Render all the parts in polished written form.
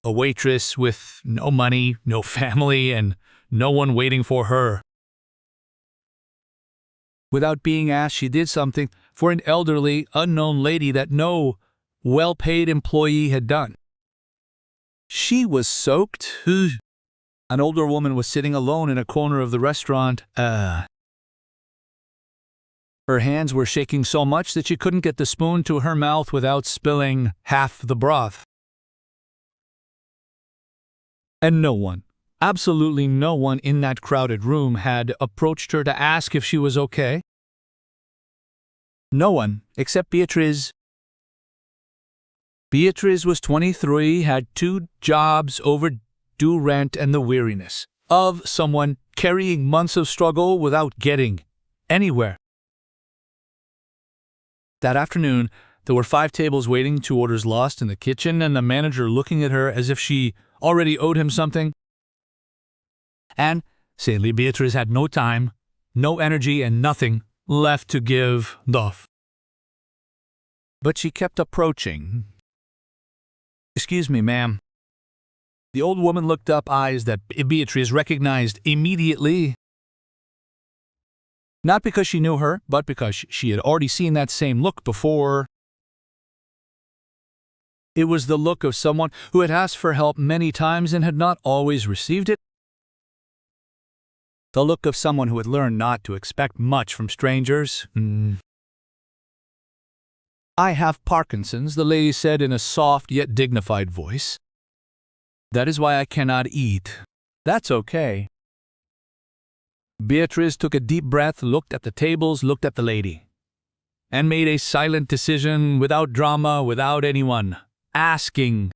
a waitress with no money, no family, and no one waiting for her. Without being asked, she did something for an elderly, unknown lady that no well-paid employee had done. She was soaked. An older woman was sitting alone in a corner of the restaurant. Her hands were shaking so much that she couldn't get the spoon to her mouth without spilling half the broth. And no one, absolutely no one in that crowded room had approached her to ask if she was okay. No one, except Beatriz. Beatriz was 23, had 2 jobs, overdue rent, and the weariness of someone carrying months of struggle without getting anywhere. That afternoon, there were 5 tables waiting, 2 orders lost in the kitchen, and the manager looking at her as if she already owed him something. And, sadly, Beatriz had no time, no energy, and nothing left to give off. But she kept approaching. "Excuse me, ma'am." The old woman looked up, eyes that Beatriz recognized immediately. Not because she knew her, but because she had already seen that same look before. It was the look of someone who had asked for help many times and had not always received it. The look of someone who had learned not to expect much from strangers. "I have Parkinson's," the lady said in a soft yet dignified voice. "That is why I cannot eat." "That's okay." Beatriz took a deep breath, looked at the tables, looked at the lady, and made a silent decision without drama, without anyone asking.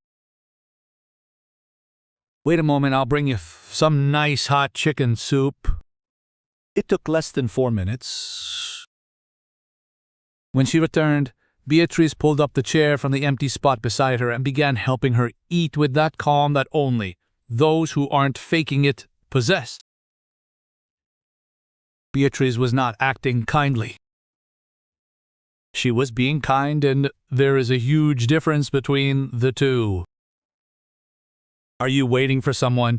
"Wait a moment, I'll bring you some nice hot chicken soup." It took less than 4 minutes. When she returned, Beatriz pulled up the chair from the empty spot beside her and began helping her eat with that calm that only those who aren't faking it possess. Beatriz was not acting kindly. She was being kind, and there is a huge difference between the two. "Are you waiting for someone?"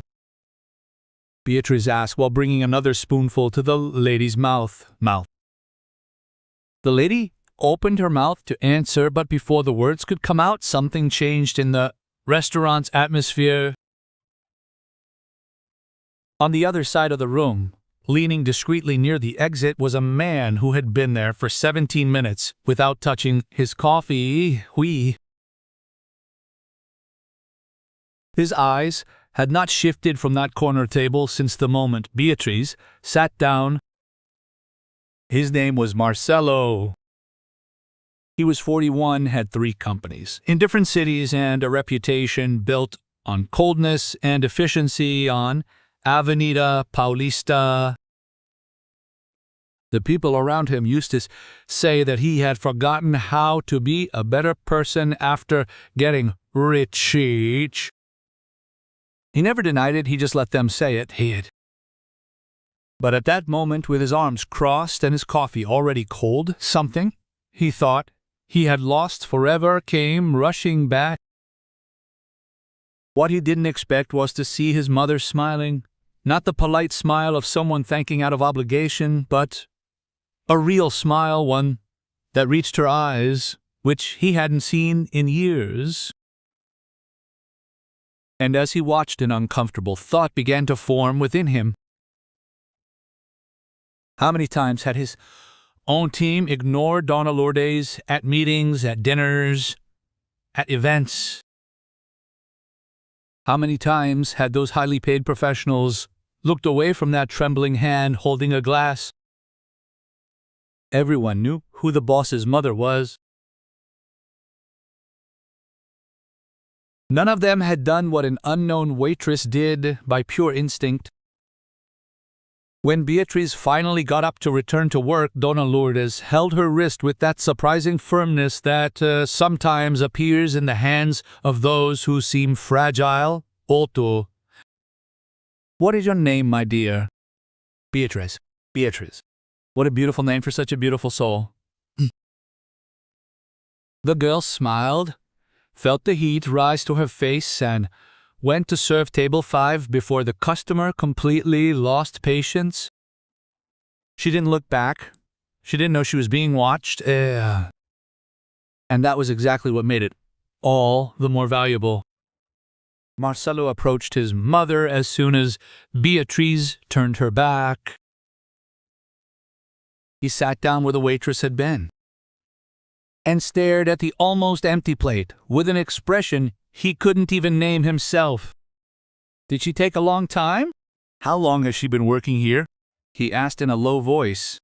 Beatriz asked while bringing another spoonful to the lady's mouth. The lady opened her mouth to answer, but before the words could come out, something changed in the restaurant's atmosphere. On the other side of the room, leaning discreetly near the exit, was a man who had been there for 17 minutes without touching his coffee. His eyes had not shifted from that corner table since the moment Beatriz sat down. His name was Marcelo. He was 41, had 3 companies in different cities, and a reputation built on coldness and efficiency on Avenida Paulista. The people around him used to say that he had forgotten how to be a better person after getting rich. He never denied it, he just let them say it. But at that moment, with his arms crossed and his coffee already cold, something, he thought, he had lost forever came rushing back. What he didn't expect was to see his mother smiling, not the polite smile of someone thanking out of obligation, but a real smile, one that reached her eyes, which he hadn't seen in years. And as he watched, an uncomfortable thought began to form within him. How many times had his own team ignored Donna Lourdes at meetings, at dinners, at events? How many times had those highly paid professionals looked away from that trembling hand holding a glass? Everyone knew who the boss's mother was. None of them had done what an unknown waitress did by pure instinct. When Beatriz finally got up to return to work, Donna Lourdes held her wrist with that surprising firmness that sometimes appears in the hands of those who seem fragile. Otto. "What is your name, my dear?" "Beatriz." "Beatriz. What a beautiful name for such a beautiful soul." The girl smiled, felt the heat rise to her face, and went to serve table 5 before the customer completely lost patience. She didn't look back. She didn't know she was being watched. And that was exactly what made it all the more valuable. Marcelo approached his mother as soon as Beatriz turned her back. He sat down where the waitress had been and stared at the almost empty plate with an expression he couldn't even name himself. "Did she take a long time? How long has she been working here?" he asked in a low voice.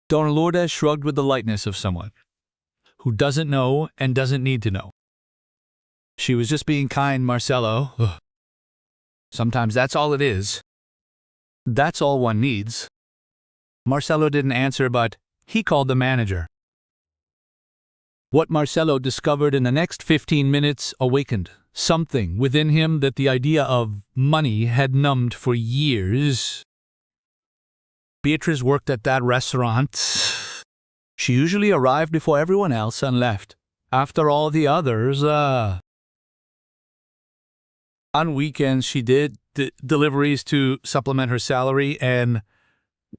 Don Lourdes shrugged with the lightness of someone who doesn't know and doesn't need to know. "She was just being kind, Marcelo. Ugh. Sometimes that's all it is. That's all one needs." Marcelo didn't answer, but he called the manager. What Marcelo discovered in the next 15 minutes awakened something within him that the idea of money had numbed for years. Beatriz worked at that restaurant. She usually arrived before everyone else and left after all the others. On weekends, she did deliveries to supplement her salary and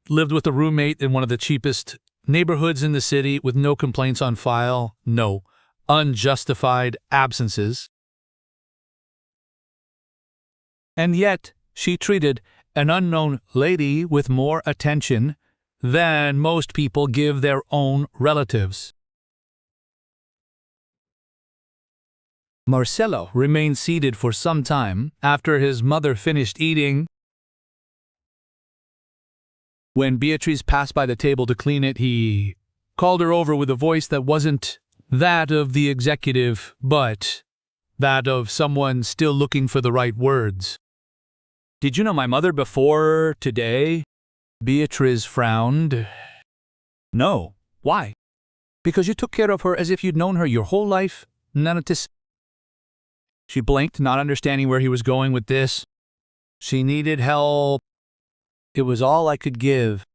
lived with a roommate in one of the cheapest neighborhoods in the city with no complaints on file, no unjustified absences. And yet, she treated an unknown lady with more attention than most people give their own relatives. Marcelo remained seated for some time after his mother finished eating. When Beatriz passed by the table to clean it, he called her over with a voice that wasn't that of the executive, but that of someone still looking for the right words. "Did you know my mother before today?" Beatriz frowned. "No. Why?" "Because you took care of her as if you'd known her your whole life. None of this." She blinked, not understanding where he was going with this. "She needed help. It was all I could give."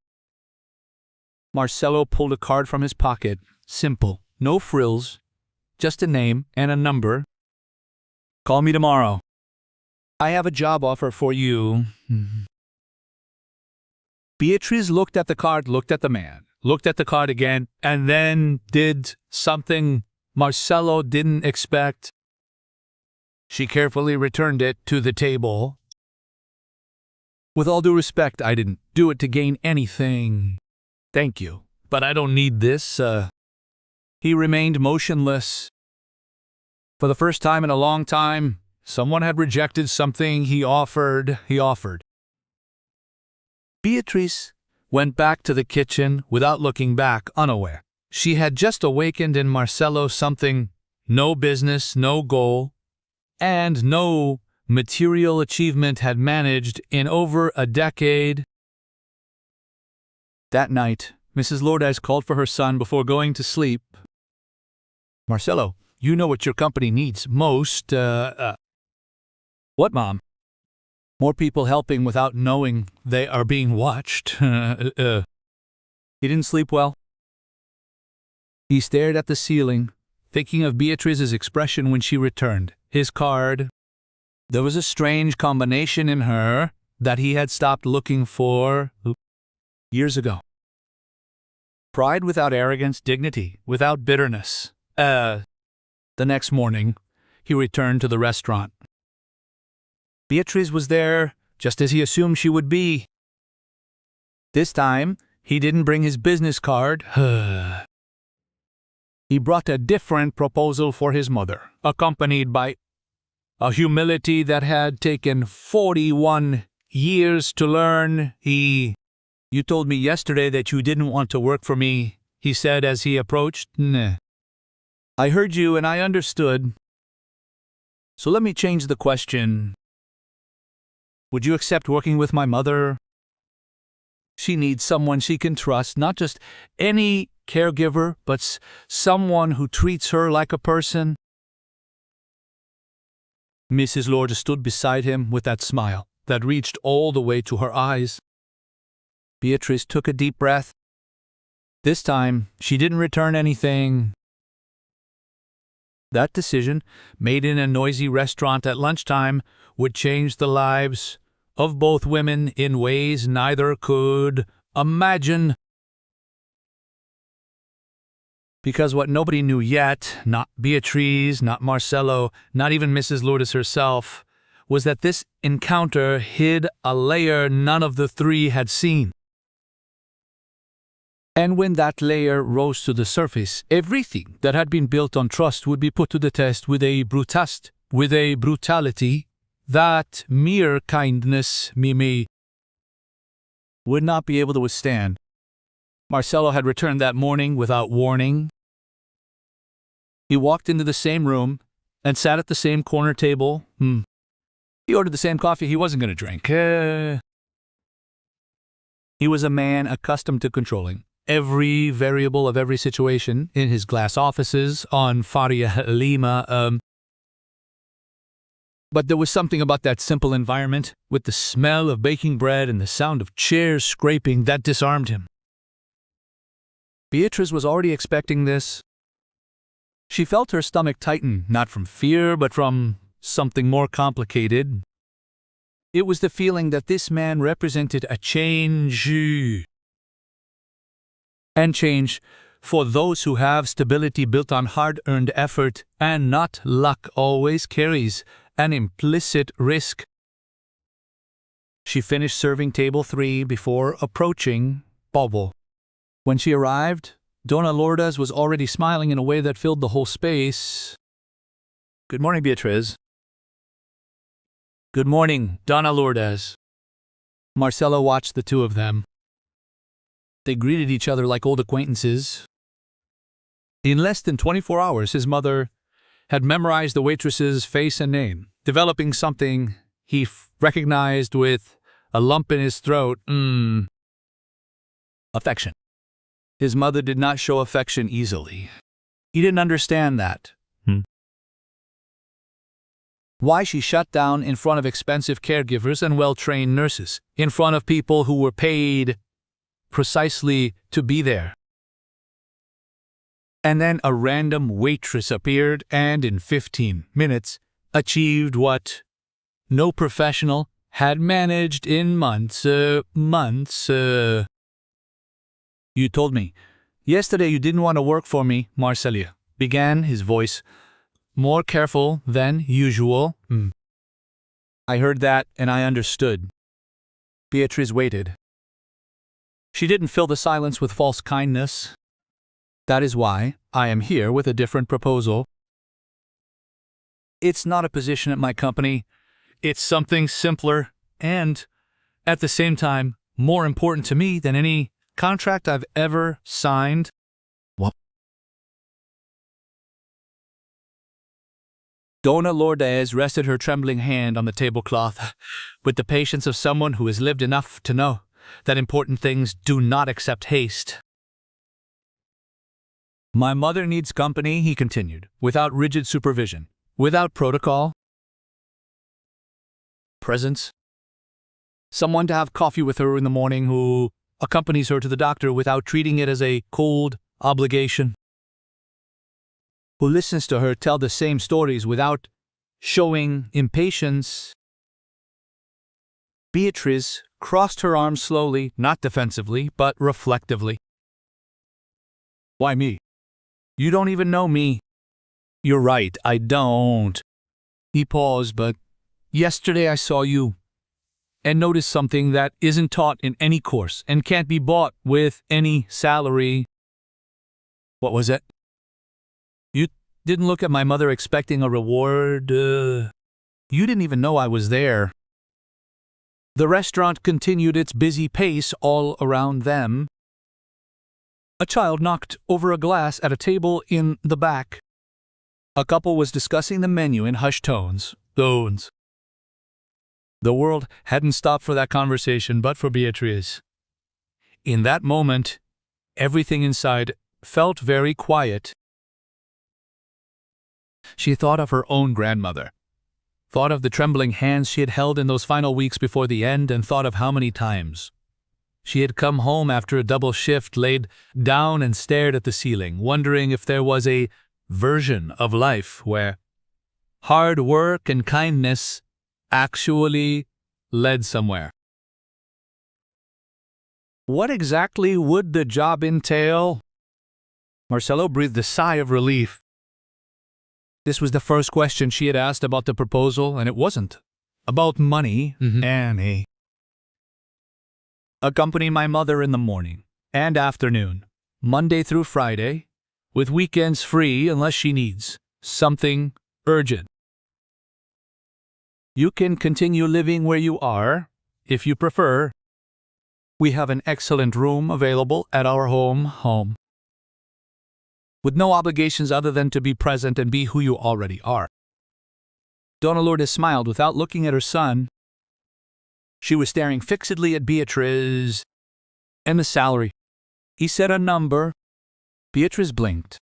Marcelo pulled a card from his pocket. Simple. No frills. Just a name and a number. "Call me tomorrow. I have a job offer for you." Beatriz looked at the card, looked at the man, looked at the card again, and then did something Marcelo didn't expect. She carefully returned it to the table. "With all due respect, I didn't do it to gain anything. Thank you, but I don't need this." He remained motionless. For the first time in a long time, someone had rejected something he offered. Beatriz went back to the kitchen without looking back, unaware. She had just awakened in Marcelo something no business, no goal, and no material achievement had managed in over a decade. That night, Mrs. Lourdes called for her son before going to sleep. "Marcelo, you know what your company needs most." "What, Mom?" "More people helping without knowing they are being watched." He didn't sleep well. He stared at the ceiling, thinking of Beatriz's expression when she returned his card. There was a strange combination in her that he had stopped looking for years ago. Pride without arrogance, dignity without bitterness. The next morning, he returned to the restaurant. Beatriz was there, just as he assumed she would be. This time, he didn't bring his business card. He brought a different proposal for his mother, accompanied by a humility that had taken 41 years to learn. "You told me yesterday that you didn't want to work for me," he said as he approached. "Nah. I heard you and I understood. So let me change the question. Would you accept working with my mother? She needs someone she can trust, not just any caregiver, but someone who treats her like a person." Mrs. Lourdes stood beside him with that smile that reached all the way to her eyes. Beatriz took a deep breath. This time, she didn't return anything. That decision, made in a noisy restaurant at lunchtime, would change the lives of both women in ways neither could imagine. Because what nobody knew yet, not Beatriz, not Marcelo, not even Mrs. Lourdes herself, was that this encounter hid a layer none of the three had seen. And when that layer rose to the surface, everything that had been built on trust would be put to the test with a brutality that mere kindness, Mimi, would not be able to withstand. Marcelo had returned that morning without warning. He walked into the same room and sat at the same corner table. He ordered the same coffee he wasn't going to drink. He was a man accustomed to controlling every variable of every situation in his glass offices on Faria Lima. But there was something about that simple environment, with the smell of baking bread and the sound of chairs scraping, that disarmed him. Beatriz was already expecting this. She felt her stomach tighten, not from fear, but from something more complicated. It was the feeling that this man represented a change. And change, for those who have stability built on hard-earned effort and not luck, always carries an implicit risk. She finished serving table 3 before approaching Bobo. When she arrived, Dona Lourdes was already smiling in a way that filled the whole space. "Good morning, Beatriz." "Good morning, Dona Lourdes." Marcelo watched the two of them. They greeted each other like old acquaintances. In less than 24 hours, his mother had memorized the waitress's face and name, developing something he recognized with a lump in his throat. Affection. His mother did not show affection easily. He didn't understand that. Why she shut down in front of expensive caregivers and well-trained nurses, in front of people who were paid precisely to be there. And then a random waitress appeared and in 15 minutes achieved what no professional had managed in months. "You told me yesterday you didn't want to work for me, Marcelia," began, his voice more careful than usual. "I heard that and I understood." Beatriz waited. She didn't fill the silence with false kindness. "That is why I am here with a different proposal. It's not a position at my company. It's something simpler and, at the same time, more important to me than any contract I've ever signed." "What?" Dona Lourdes rested her trembling hand on the tablecloth with the patience of someone who has lived enough to know that important things do not accept haste. "My mother needs company," he continued, "without rigid supervision, without protocol. Presence. Someone to have coffee with her in the morning who accompanies her to the doctor without treating it as a cold obligation. Who listens to her tell the same stories without showing impatience." Beatriz crossed her arms slowly, not defensively, but reflectively. "Why me? You don't even know me." "You're right, I don't." He paused, "but yesterday I saw you and noticed something that isn't taught in any course and can't be bought with any salary." "What was it?" "You didn't look at my mother expecting a reward. You didn't even know I was there." The restaurant continued its busy pace all around them. A child knocked over a glass at a table in the back. A couple was discussing the menu in hushed tones. The world hadn't stopped for that conversation but for Beatriz. In that moment, everything inside felt very quiet. She thought of her own grandmother, thought of the trembling hands she had held in those final weeks before the end, and thought of how many times she had come home after a double shift, laid down and stared at the ceiling, wondering if there was a version of life where hard work and kindness actually led somewhere. What exactly would the job entail? Marcelo breathed a sigh of relief. This was the first question she had asked about the proposal, and it wasn't about money and accompany my mother in the morning and afternoon, Monday through Friday, with weekends free unless she needs something urgent. You can continue living where you are, if you prefer. We have an excellent room available at our home, with no obligations other than to be present and be who you already are. Donna Lourdes smiled without looking at her son. She was staring fixedly at Beatriz. And the salary. He said a number. Beatriz blinked.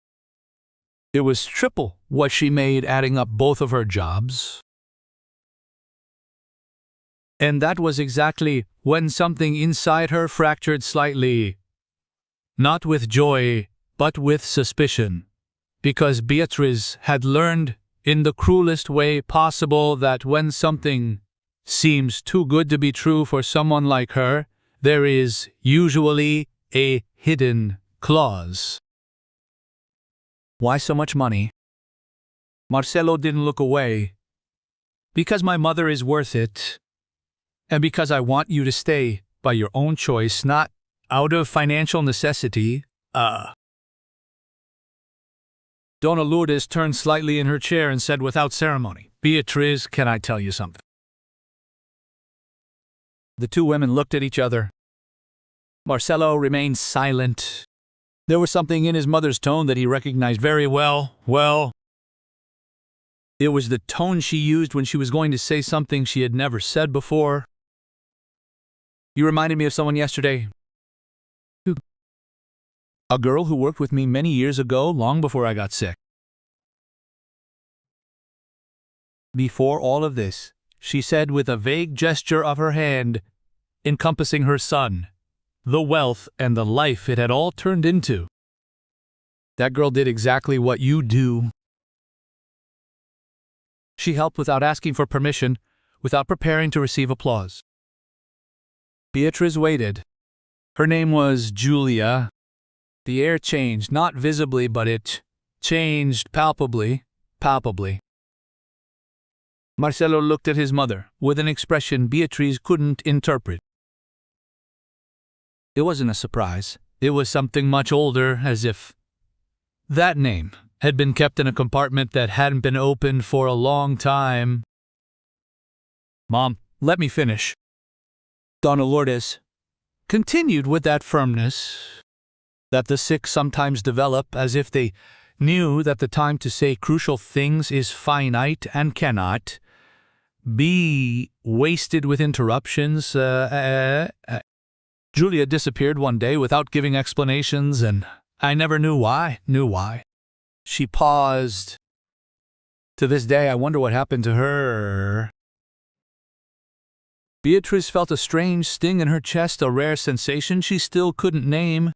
It was triple what she made adding up both of her jobs. And that was exactly when something inside her fractured slightly. Not with joy, but with suspicion. Because Beatriz had learned in the cruelest way possible that when something seems too good to be true for someone like her, there is usually a hidden clause. Why so much money? Marcelo didn't look away. Because my mother is worth it. And because I want you to stay by your own choice, not out of financial necessity. Donna Lourdes turned slightly in her chair and said without ceremony, Beatriz, can I tell you something? The two women looked at each other. Marcelo remained silent. There was something in his mother's tone that he recognized very well. It was the tone she used when she was going to say something she had never said before. You reminded me of someone yesterday. Who? A girl who worked with me many years ago, long before I got sick. Before all of this, she said with a vague gesture of her hand, encompassing her son, the wealth and the life it had all turned into. That girl did exactly what you do. She helped without asking for permission, without preparing to receive applause. Beatriz waited. Her name was Julia. The air changed, not visibly, but it changed palpably. Marcelo looked at his mother with an expression Beatriz couldn't interpret. It wasn't a surprise. It was something much older, as if that name had been kept in a compartment that hadn't been opened for a long time. Mom, let me finish. Donna Lourdes continued with that firmness that the sick sometimes develop, as if they knew that the time to say crucial things is finite and cannot be wasted with interruptions. Julia disappeared one day without giving explanations, and I never knew why. She paused. To this day, I wonder what happened to her. Beatriz felt a strange sting in her chest, a rare sensation she still couldn't name.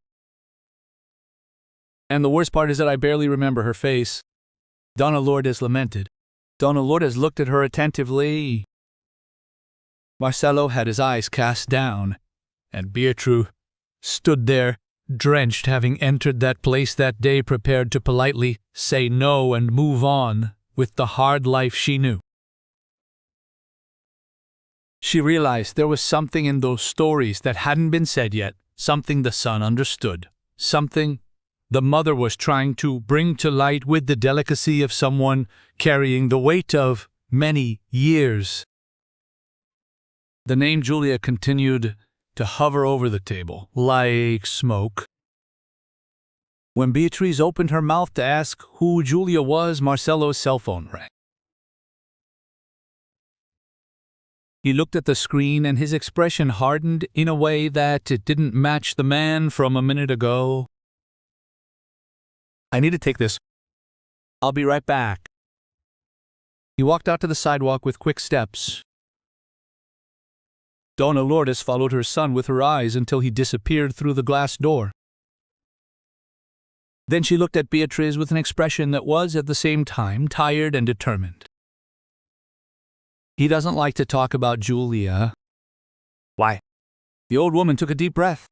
And the worst part is that I barely remember her face. Donna Lourdes lamented. Donna Lourdes looked at her attentively. Marcelo had his eyes cast down, and Beatriz stood there, drenched, having entered that place that day, prepared to politely say no and move on with the hard life she knew. She realized there was something in those stories that hadn't been said yet, something the son understood, something the mother was trying to bring to light with the delicacy of someone carrying the weight of many years. The name Julia continued to hover over the table, like smoke. When Beatriz opened her mouth to ask who Julia was, Marcelo's cell phone rang. He looked at the screen and his expression hardened in a way that it didn't match the man from a minute ago. I need to take this. I'll be right back. He walked out to the sidewalk with quick steps. Donna Lourdes followed her son with her eyes until he disappeared through the glass door. Then she looked at Beatrice with an expression that was at the same time tired and determined. He doesn't like to talk about Julia. Why? The old woman took a deep breath.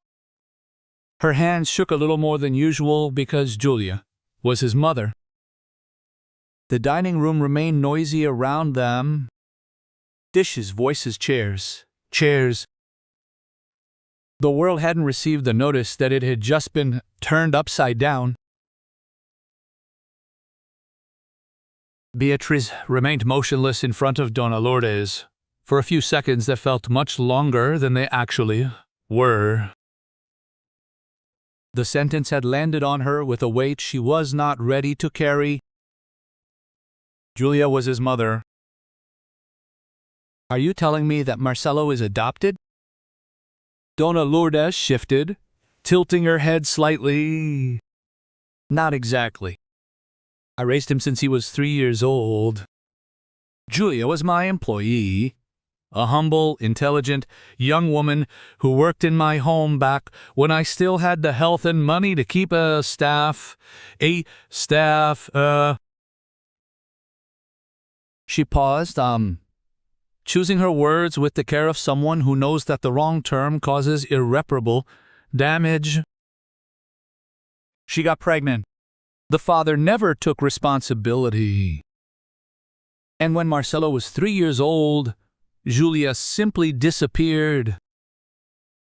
Her hands shook a little more than usual because Julia was his mother. The dining room remained noisy around them. Dishes, voices, chairs. The world hadn't received the notice that it had just been turned upside down. Beatriz remained motionless in front of Dona Lourdes for a few seconds that felt much longer than they actually were. The sentence had landed on her with a weight she was not ready to carry. Julia was his mother. Are you telling me that Marcelo is adopted? Dona Lourdes shifted, tilting her head slightly. Not exactly. I raised him since he was 3 years old. Julia was my employee, a humble, intelligent young woman who worked in my home back when I still had the health and money to keep a staff. She paused, choosing her words with the care of someone who knows that the wrong term causes irreparable damage. She got pregnant. The father never took responsibility. And when Marcelo was 3 years old, Julia simply disappeared.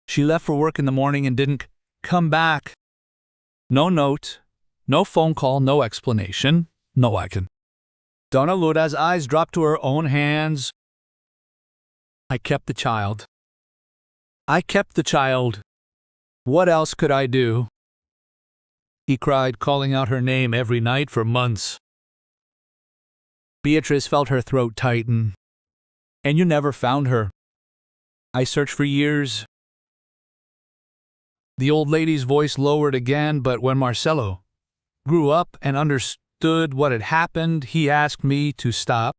She left for work in the morning and didn't come back. No note, no phone call, no explanation, no icon. Dona Lourdes' eyes dropped to her own hands. I kept the child. What else could I do? He cried, calling out her name every night for months. Beatrice felt her throat tighten. And you never found her. I searched for years. The old lady's voice lowered again, but when Marcelo grew up and understood what had happened, he asked me to stop.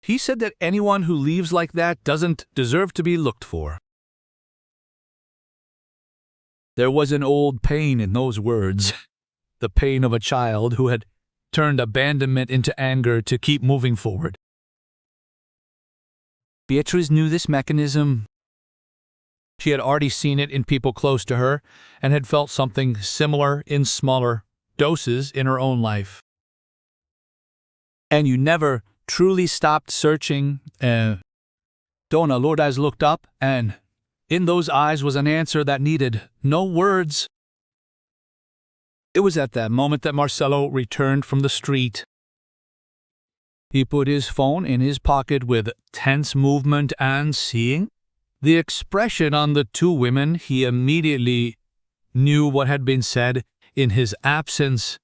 He said that anyone who leaves like that doesn't deserve to be looked for. There was an old pain in those words, the pain of a child who had turned abandonment into anger to keep moving forward. Beatriz knew this mechanism. She had already seen it in people close to her and had felt something similar in smaller doses in her own life. And you never truly stopped searching. Dona Lourdes looked up, and in those eyes was an answer that needed no words. It was at that moment that Marcelo returned from the street. He put his phone in his pocket with tense movement, and seeing the expression on the two women, he immediately knew what had been said in his absence.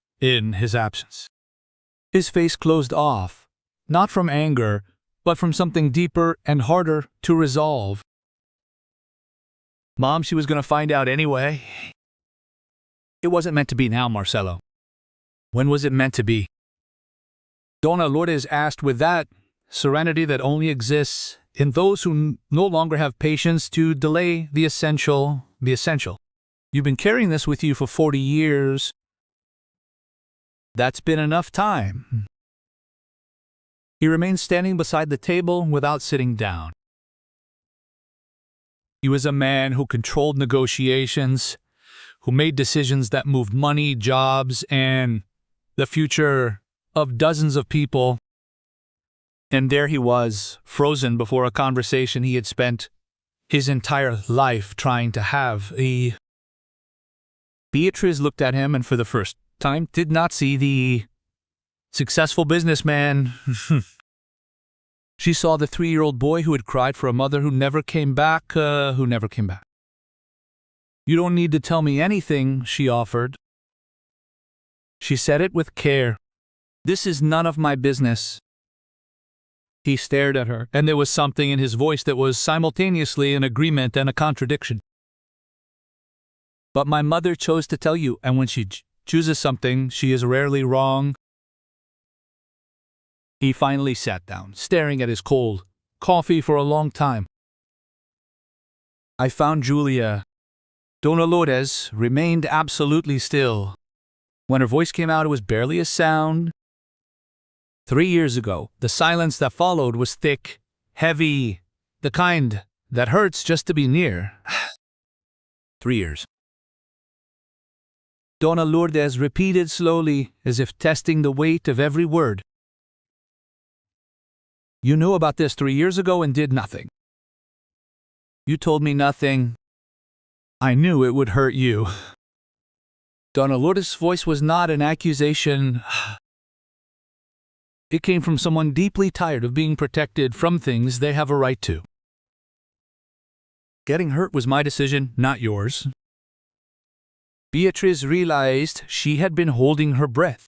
His face closed off, not from anger, but from something deeper and harder to resolve. Mom, she was going to find out anyway. It wasn't meant to be now, Marcelo. When was it meant to be? Dona Lourdes asked with that serenity that only exists in those who no longer have patience to delay the essential. You've been carrying this with you for 40 years. That's been enough time. He remained standing beside the table without sitting down. He was a man who controlled negotiations, who made decisions that moved money, jobs, and the future of dozens of people. And there he was, frozen before a conversation he had spent his entire life trying to have. Beatriz looked at him and for the first time did not see the successful businessman. She saw the 3-year-old boy who had cried for a mother who never came back. You don't need to tell me anything, she offered. She said it with care. This is none of my business. He stared at her, and there was something in his voice that was simultaneously an agreement and a contradiction. But my mother chose to tell you, and when she chooses something, she is rarely wrong. He finally sat down, staring at his cold coffee for a long time. I found Julia. Dona Lourdes remained absolutely still. When her voice came out, it was barely a sound. 3 years ago, the silence that followed was thick, heavy, the kind that hurts just to be near. 3 years. Dona Lourdes repeated slowly, as if testing the weight of every word. You knew about this 3 years ago and did nothing. You told me nothing. I knew it would hurt you. Dona Lourdes' voice was not an accusation. It came from someone deeply tired of being protected from things they have a right to. Getting hurt was my decision, not yours. Beatriz realized she had been holding her breath.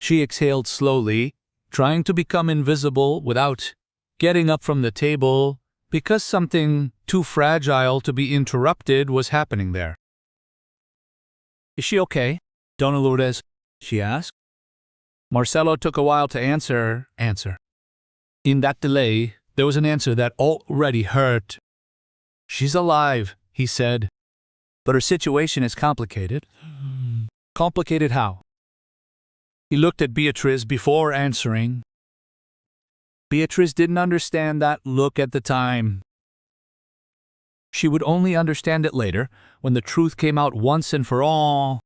She exhaled slowly, trying to become invisible without getting up from the table, because something too fragile to be interrupted was happening there. Is she okay, Dona Lourdes? She asked. Marcelo took a while to answer. In that delay, there was an answer that already hurt. She's alive, he said. But her situation is complicated. Complicated how? He looked at Beatriz before answering. Beatriz didn't understand that look at the time. She would only understand it later, when the truth came out once and for all.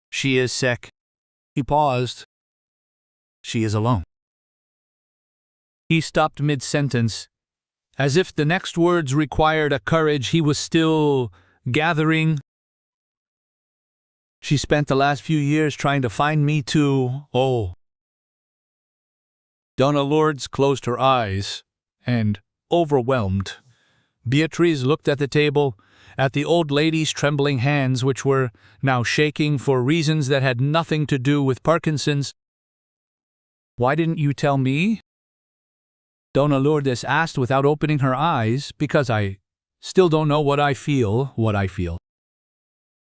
She is sick. He paused. She is alone. He stopped mid-sentence, as if the next words required a courage he was still gathering. She spent the last few years trying to find me too. Oh. Dona Lourdes closed her eyes, and, overwhelmed, Beatriz looked at the table, at the old lady's trembling hands, which were now shaking for reasons that had nothing to do with Parkinson's. Why didn't you tell me? Dona Lourdes asked without opening her eyes. Because I still don't know what I feel.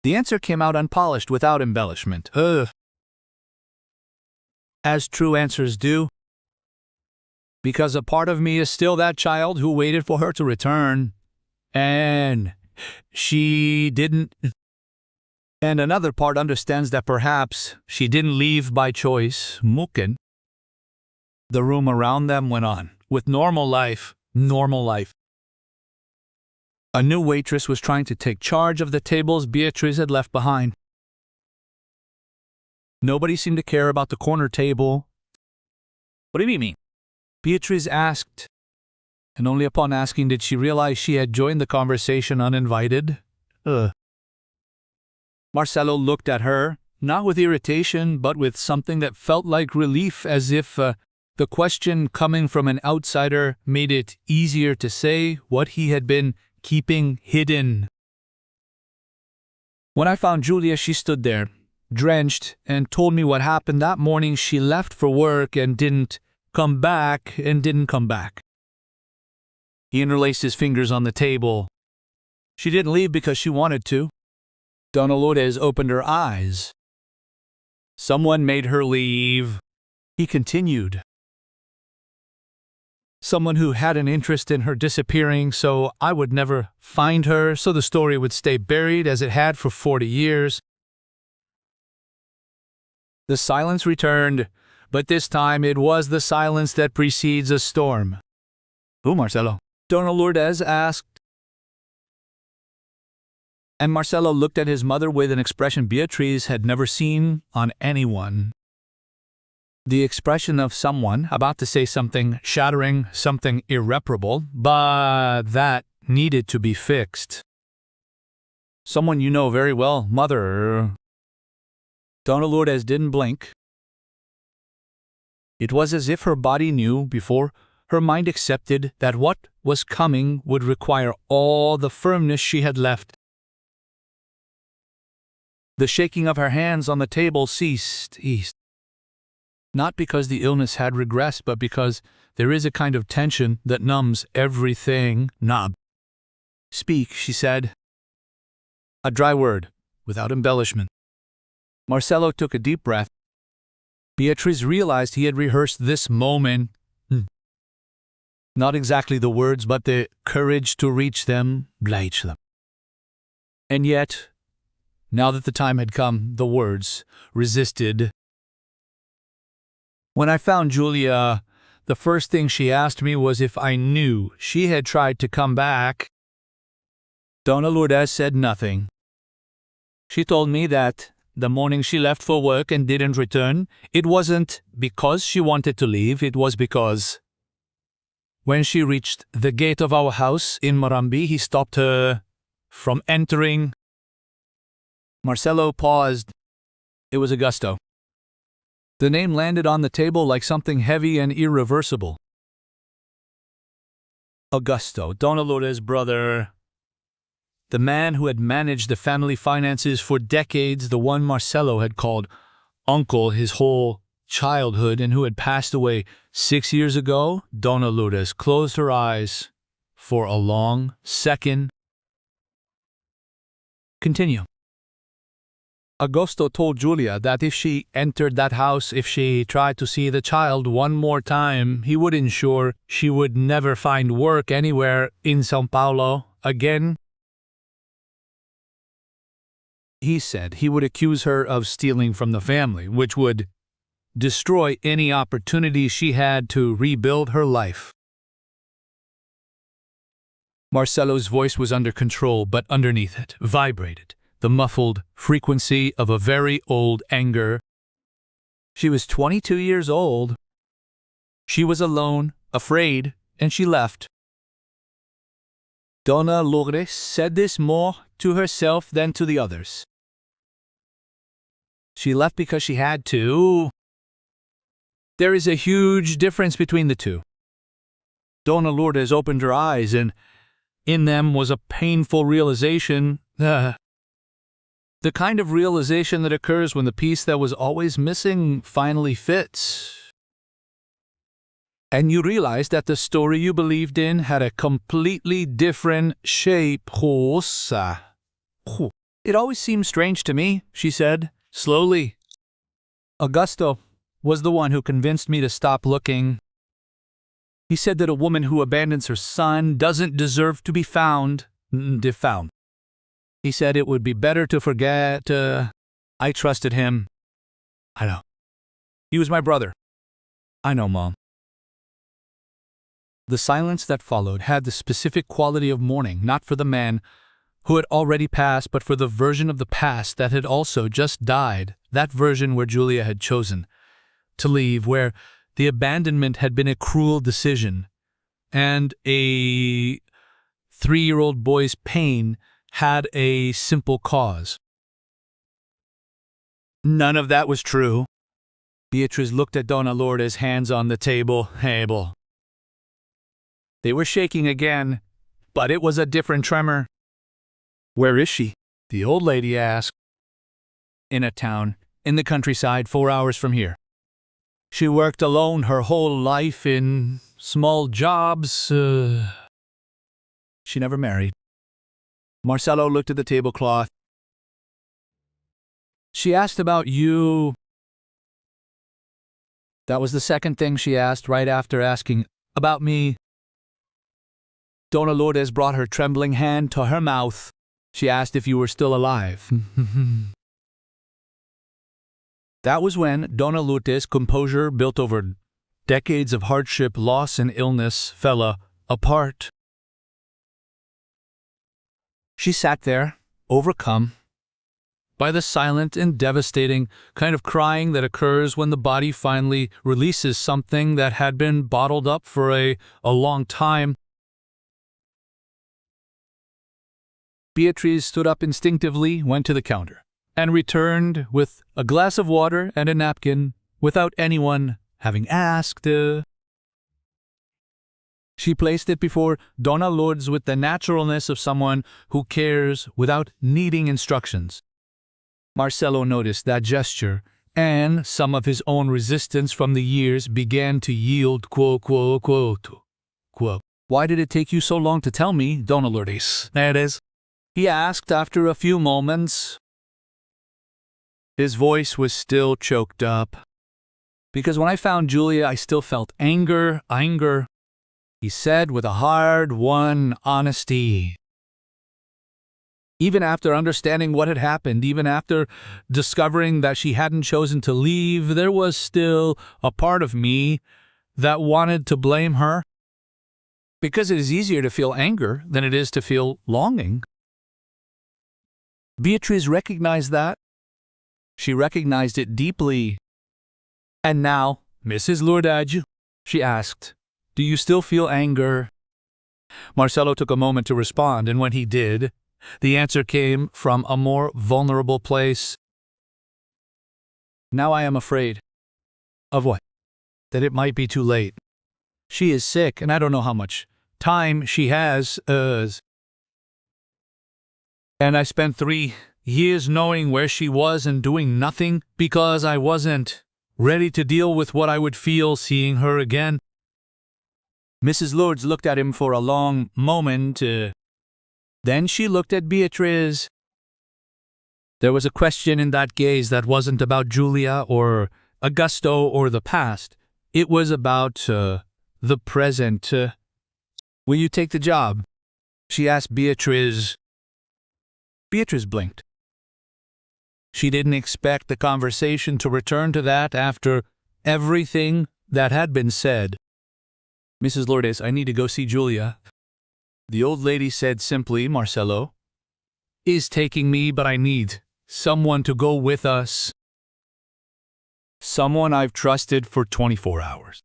The answer came out unpolished, without embellishment. As true answers do. Because a part of me is still that child who waited for her to return. And she didn't. And another part understands that perhaps she didn't leave by choice. Mungkin. The room around them went on, with normal life. A new waitress was trying to take charge of the tables Beatriz had left behind. Nobody seemed to care about the corner table. What do you mean? Beatriz asked, and only upon asking did she realize she had joined the conversation uninvited. Marcelo looked at her, not with irritation, but with something that felt like relief, as if the question coming from an outsider made it easier to say what he had been keeping hidden. When I found Julia, she stood there, drenched, and told me what happened that morning. She left for work and didn't come back. He interlaced his fingers on the table. She didn't leave because she wanted to. Dona Lourdes opened her eyes. Someone made her leave. He continued. Someone who had an interest in her disappearing, so I would never find her, so the story would stay buried as it had for 40 years. The silence returned, but this time it was the silence that precedes a storm. Who, Marcelo? Dona Lourdes asked. And Marcelo looked at his mother with an expression Beatriz had never seen on anyone. The expression of someone about to say something shattering, something irreparable, but that needed to be fixed. Someone you know very well, mother. Dona Lourdes didn't blink. It was as if her body knew before her mind accepted that what was coming would require all the firmness she had left. The shaking of her hands on the table ceased. Not because the illness had regressed, but because there is a kind of tension that numbs everything. Speak, she said. A dry word, without embellishment. Marcelo took a deep breath. Beatriz realized he had rehearsed this moment. Not exactly the words, but the courage to reach them, reach them. And yet, now that the time had come, the words resisted. When I found Julia, the first thing she asked me was if I knew she had tried to come back. Dona Lourdes said nothing. She told me that the morning she left for work and didn't return, it wasn't because she wanted to leave, it was because when she reached the gate of our house in Morambi, he stopped her from entering. Marcelo paused. It was Augusto. The name landed on the table like something heavy and irreversible. Augusto, Dona Lourdes' brother. The man who had managed the family finances for decades, the one Marcelo had called uncle his whole childhood and who had passed away 6 years ago. Dona Lourdes closed her eyes for a long second. Continue. Augusto told Julia that if she entered that house, if she tried to see the child one more time, he would ensure she would never find work anywhere in São Paulo again. He said he would accuse her of stealing from the family, which would destroy any opportunity she had to rebuild her life. Marcelo's voice was under control, but underneath it vibrated the muffled frequency of a very old anger. She was 22 years old. She was alone, afraid, and she left. Dona Lourdes said this more to herself than to the others. She left because she had to. There is a huge difference between the two. Dona Lourdes opened her eyes, and in them was a painful realization. The kind of realization that occurs when the piece that was always missing finally fits. And you realize that the story you believed in had a completely different shape. It always seemed strange to me, she said, slowly. Augusto was the one who convinced me to stop looking. He said that a woman who abandons her son doesn't deserve to be found. He said it would be better to forget. I trusted him. I know. He was my brother. I know, Mom. The silence that followed had the specific quality of mourning, not for the man who had already passed, but for the version of the past that had also just died, that version where Julia had chosen to leave, where the abandonment had been a cruel decision, and a 3-year-old boy's pain had a simple cause. None of that was true. Beatriz looked at Dona Lourdes' hands on the table. They were shaking again, but it was a different tremor. Where is she? The old lady asked. In a town, in the countryside, 4 hours from here. She worked alone her whole life in small jobs. She never married. Marcelo looked at the tablecloth. She asked about you. That was the second thing she asked right after asking about me. Dona Lourdes brought her trembling hand to her mouth. She asked if you were still alive. That was when Dona Lourdes' composure, built over decades of hardship, loss, and illness, fell apart. She sat there, overcome by the silent and devastating kind of crying that occurs when the body finally releases something that had been bottled up for a long time. Beatriz stood up instinctively, went to the counter, and returned with a glass of water and a napkin without anyone having asked. She placed it before Dona Lourdes with the naturalness of someone who cares without needing instructions. Marcelo noticed that gesture, and some of his own resistance from the years began to yield. Why did it take you so long to tell me, Dona Lourdes? There it is. He asked after a few moments. His voice was still choked up. Because when I found Julia, I still felt anger. he said with a hard-won honesty. Even after understanding what had happened, even after discovering that she hadn't chosen to leave, there was still a part of me that wanted to blame her. Because it is easier to feel anger than it is to feel longing. Beatrice recognized that. She recognized it deeply. And now, Mrs. Lourdes, she asked, do you still feel anger? Marcelo took a moment to respond, and when he did, the answer came from a more vulnerable place. Now I am afraid. Of what? That it might be too late. She is sick, and I don't know how much time she has. And I spent 3 years knowing where she was and doing nothing because I wasn't ready to deal with what I would feel seeing her again. Mrs. Lourdes looked at him for a long moment. Then she looked at Beatrice. There was a question in that gaze that wasn't about Julia or Augusto or the past. It was about the present. Will you take the job? She asked Beatrice. Beatrice blinked. She didn't expect the conversation to return to that after everything that had been said. Mrs. Lourdes, I need to go see Julia. The old lady said simply, Marcelo is taking me, but I need someone to go with us. Someone I've trusted for 24 hours.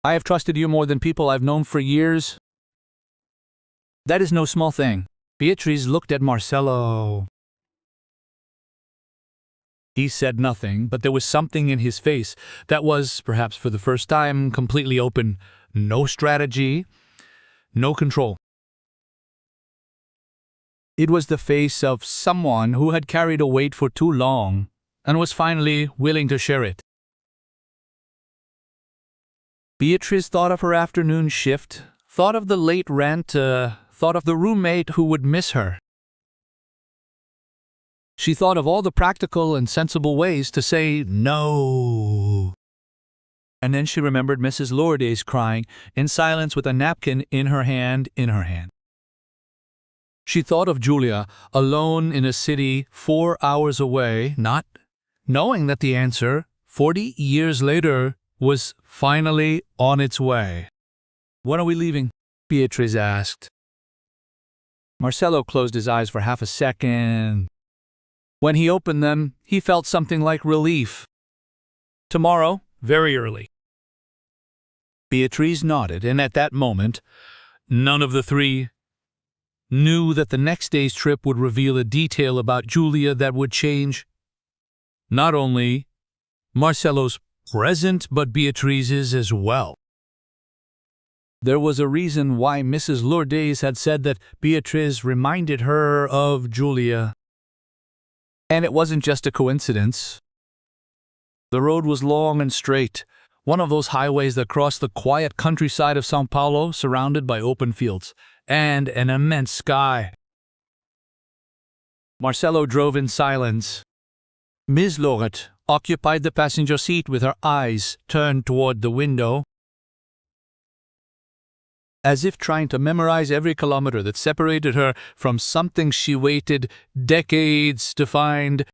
I have trusted you more than people I've known for years. That is no small thing. Beatrice looked at Marcelo. He said nothing, but there was something in his face that was, perhaps for the first time, completely open. No strategy, no control. It was the face of someone who had carried a weight for too long and was finally willing to share it. Beatrice thought of her afternoon shift, thought of the late rent, thought of the roommate who would miss her. She thought of all the practical and sensible ways to say no. And then she remembered Mrs. Lourdes crying in silence with a napkin in her hand. She thought of Julia, alone in a city 4 hours away, not knowing that the answer, 40 years later, was finally on its way. When are we leaving? Beatrice asked. Marcelo closed his eyes for half a second. When he opened them, he felt something like relief. Tomorrow, very early. Beatrice nodded, and at that moment, none of the three knew that the next day's trip would reveal a detail about Julia that would change not only Marcelo's present, but Beatrice's as well. There was a reason why Mrs. Lourdes had said that Beatrice reminded her of Julia. And it wasn't just a coincidence. The road was long and straight, one of those highways that cross the quiet countryside of São Paulo, surrounded by open fields and an immense sky. Marcelo drove in silence. Ms. Lourdes occupied the passenger seat with her eyes turned toward the window, as if trying to memorize every kilometer that separated her from something she waited decades to find.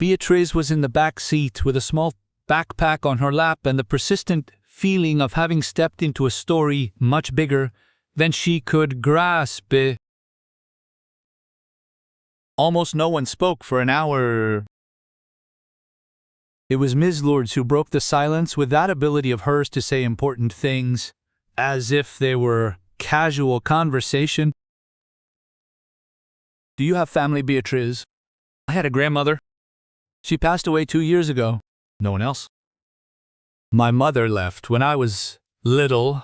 Beatrice was in the back seat with a small backpack on her lap and the persistent feeling of having stepped into a story much bigger than she could grasp. Almost no one spoke for an hour. It was Ms. Lourdes who broke the silence with that ability of hers to say important things, as if they were casual conversation. Do you have family, Beatrice? I had a grandmother. She passed away 2 years ago. No one else. My mother left when I was little.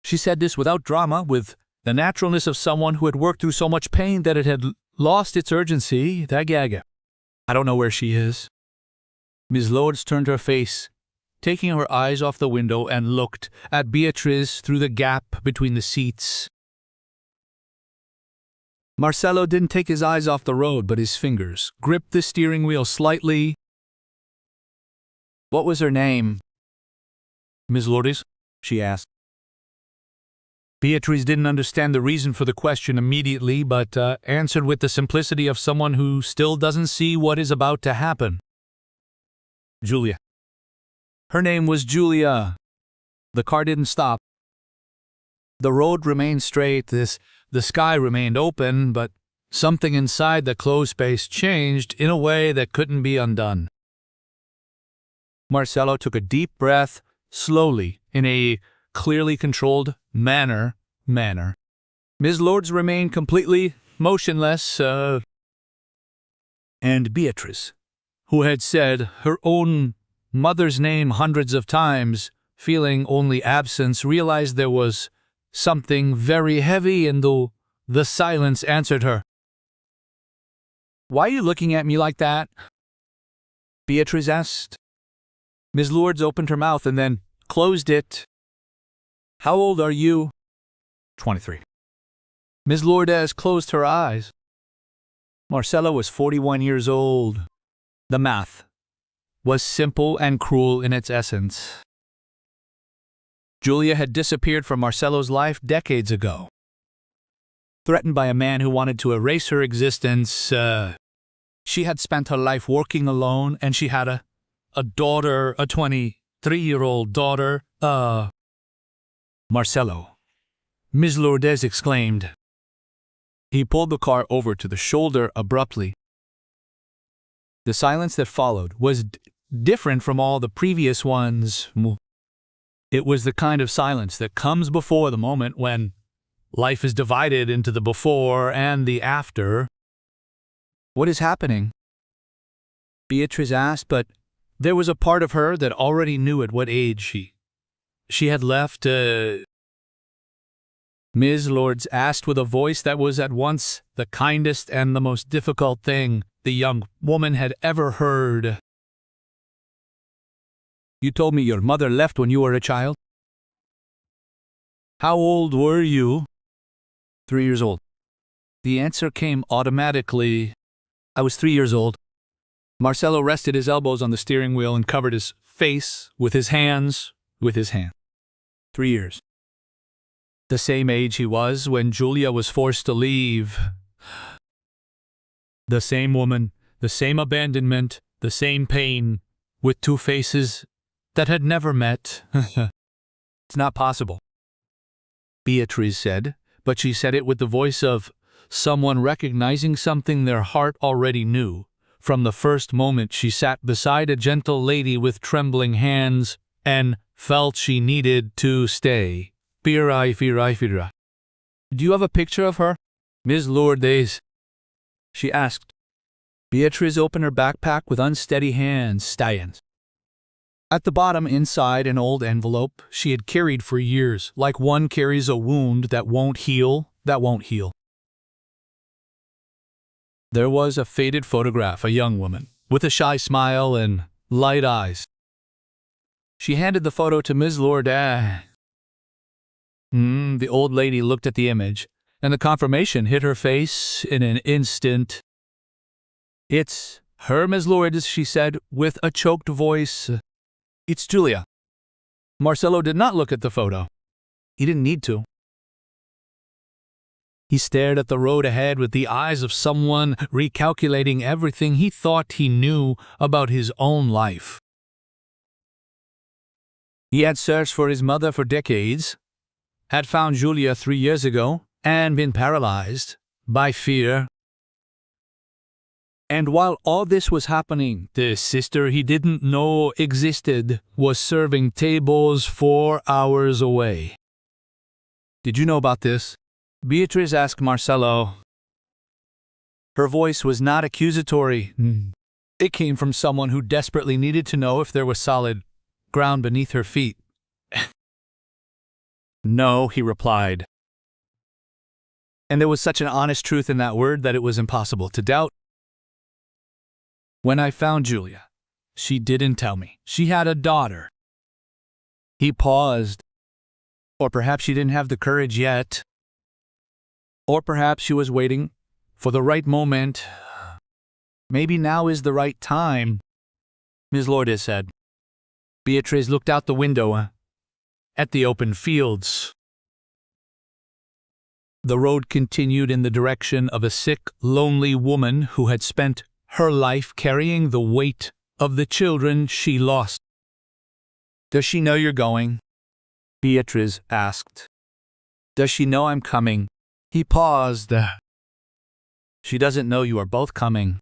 She said this without drama, with the naturalness of someone who had worked through so much pain that it had lost its urgency. I don't know where she is. Ms. Lourdes turned her face, taking her eyes off the window, and looked at Beatrice through the gap between the seats. Marcelo didn't take his eyes off the road, but his fingers gripped the steering wheel slightly. What was her name? Miss Lourdes? She asked. Beatrice didn't understand the reason for the question immediately, but answered with the simplicity of someone who still doesn't see what is about to happen. Julia. Her name was Julia. The car didn't stop. The road remained straight, the sky remained open, but something inside the closed space changed in a way that couldn't be undone. Marcelo took a deep breath, slowly, in a clearly controlled manner. Ms. Lourdes remained completely motionless, and Beatrice, who had said her own mother's name hundreds of times, feeling only absence, realized there was something very heavy in the silence, answered her. Why are you looking at me like that? Beatrice asked. Ms. Lourdes opened her mouth and then closed it. How old are you? 23. Ms. Lourdes closed her eyes. Marcelo was 41 years old. The math was simple and cruel in its essence. Julia had disappeared from Marcelo's life decades ago. Threatened by a man who wanted to erase her existence, she had spent her life working alone, and she had a daughter, a 23-year-old daughter. Marcelo, Ms. Lourdes exclaimed. He pulled the car over to the shoulder abruptly. The silence that followed was different from all the previous ones. It was the kind of silence that comes before the moment when life is divided into the before and the after. What is happening? Beatrice asked, but there was a part of her that already knew at what age she had left. Ms. Lourdes asked with a voice that was at once the kindest and the most difficult thing the young woman had ever heard. You told me your mother left when you were a child? How old were you? 3 years old. The answer came automatically. I was 3 years old. Marcelo rested his elbows on the steering wheel and covered his face with his hands. 3 years. The same age he was when Julia was forced to leave. The same woman, the same abandonment, the same pain, with two faces that had never met. It's not possible, Beatrice said, but she said it with the voice of someone recognizing something their heart already knew. From the first moment she sat beside a gentle lady with trembling hands and felt she needed to stay. Do you have a picture of her, Ms. Lourdes? She asked. Beatrice opened her backpack with unsteady hands. At the bottom, inside an old envelope she had carried for years, like one carries a wound that won't heal. There was a faded photograph, a young woman, with a shy smile and light eyes. She handed the photo to Ms. Lourdes. The old lady looked at the image, and the confirmation hit her face in an instant. It's her, Ms. Lourdes, she said, with a choked voice. It's Julia. Marcelo did not look at the photo. He didn't need to. He stared at the road ahead with the eyes of someone recalculating everything he thought he knew about his own life. He had searched for his mother for decades, had found Julia 3 years ago, and been paralyzed by fear. And while all this was happening, the sister he didn't know existed was serving tables 4 hours away. Did you know about this? Beatrice asked Marcelo. Her voice was not accusatory. It came from someone who desperately needed to know if there was solid ground beneath her feet. No, he replied. And there was such an honest truth in that word that it was impossible to doubt. When I found Julia, she didn't tell me. She had a daughter. He paused. Or perhaps she didn't have the courage yet. Or perhaps she was waiting for the right moment. Maybe now is the right time, Ms. Lourdes said. Beatriz looked out the window at the open fields. The road continued in the direction of a sick, lonely woman who had spent her life carrying the weight of the children she lost. "Does she know you're going?" Beatriz asked. "Does she know I'm coming?" He paused. "She doesn't know you are both coming."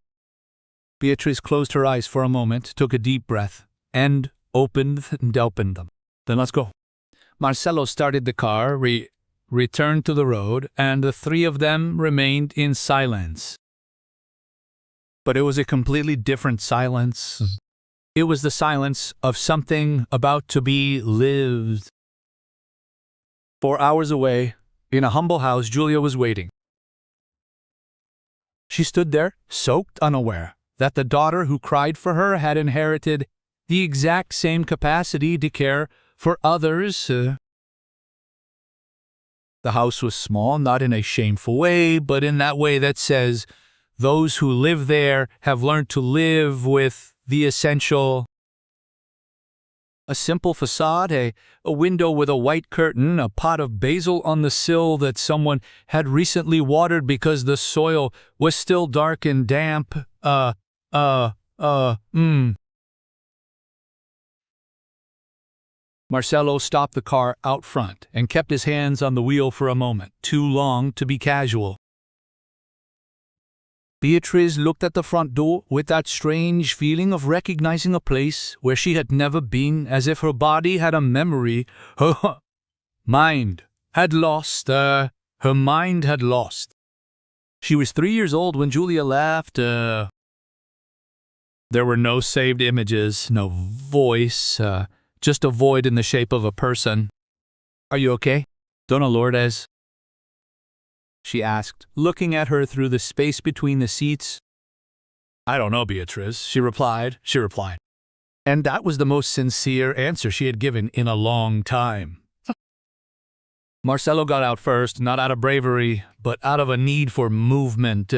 Beatriz closed her eyes for a moment, took a deep breath, and opened them. "Then let's go." Marcelo started the car, returned to the road, and the three of them remained in silence. But it was a completely different silence. It was the silence of something about to be lived. 4 hours away, in a humble house, Julia was waiting. She stood there, soaked, unaware that the daughter who cried for her had inherited the exact same capacity to care for others. The house was small, not in a shameful way, but in that way that says those who live there have learned to live with the essential. A simple facade, a window with a white curtain, a pot of basil on the sill that someone had recently watered because the soil was still dark and damp. Marcelo stopped the car out front and kept his hands on the wheel for a moment, too long to be casual. Beatriz looked at the front door with that strange feeling of recognizing a place where she had never been, as if her body had a memory. Her mind had lost. She was 3 years old when Julia left. There were no saved images, no voice, just a void in the shape of a person. "Are you okay, Dona Lourdes?" she asked, looking at her through the space between the seats. "I don't know, Beatriz," she replied. And that was the most sincere answer she had given in a long time. Marcelo got out first, not out of bravery, but out of a need for movement.